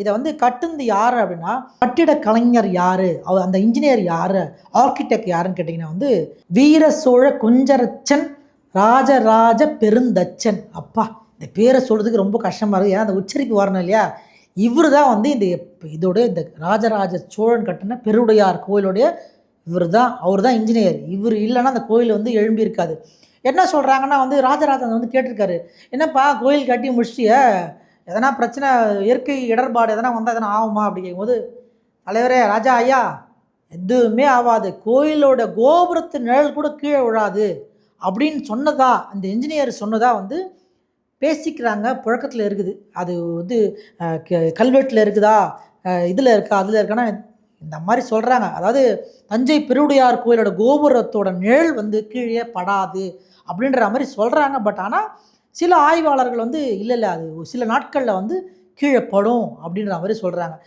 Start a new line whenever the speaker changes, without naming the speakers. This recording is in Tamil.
இதை வந்து கட்டுனது யார் அப்படின்னா, கட்டிட கலைஞர் யாரு, அந்த இன்ஜினியர் யாரு, ஆர்கிடெக்ட் யாருன்னு கேட்டிங்கன்னா வந்து வீர சோழ குஞ்சரச்சன் ராஜராஜ பெருந்தச்சன். அப்பா, இந்த பேரை சொல்றதுக்கு ரொம்ப கஷ்டமா இருக்குது. ஏன்னா அந்த உச்சரிப்பு வரணும் இல்லையா? இவரு தான் வந்து இந்த ராஜராஜ சோழன் கட்டின பெருவுடையார் கோயிலுடைய அவர் தான் இன்ஜினியர். இவர் இல்லைன்னா அந்த கோயில் வந்து எழும்பி இருக்காது. என்ன சொல்கிறாங்கன்னா வந்து ராஜராஜன் வந்து கேட்டிருக்காரு, என்னப்பா கோயில் கட்டி முடிச்சிட்டிய, எதனா பிரச்சனை, இயற்கை இடர்பாடு எதனா வந்தால் எதனா ஆகுமா அப்படி கேட்கும்போது, தலைவரே ராஜா ஐயா, எதுவுமே ஆகாது, கோயிலோட கோபுரத்து நிழல் கூட கீழே விழாது அப்படின்னு சொன்னதா, அந்த இன்ஜினியர் சொன்னதா வந்து பேசிக்கிறாங்க, புழக்கத்தில் இருக்குது. அது வந்து கல்வெட்டில் இருக்குதா, இதில் இருக்கா, அதில் இருக்கானா, இந்த மாதிரி சொல்கிறாங்க. அதாவது தஞ்சை பெருவுடையார் கோயிலோட கோபுரத்தோட நிழல் வந்து கீழே படாது அப்படின்ற மாதிரி சொல்கிறாங்க. பட் ஆனால் சில ஆய்வாளர்கள் வந்து இல்லை அது சில நாட்களில் வந்து கீழே படும் அப்படின்ற மாதிரி சொல்கிறாங்க.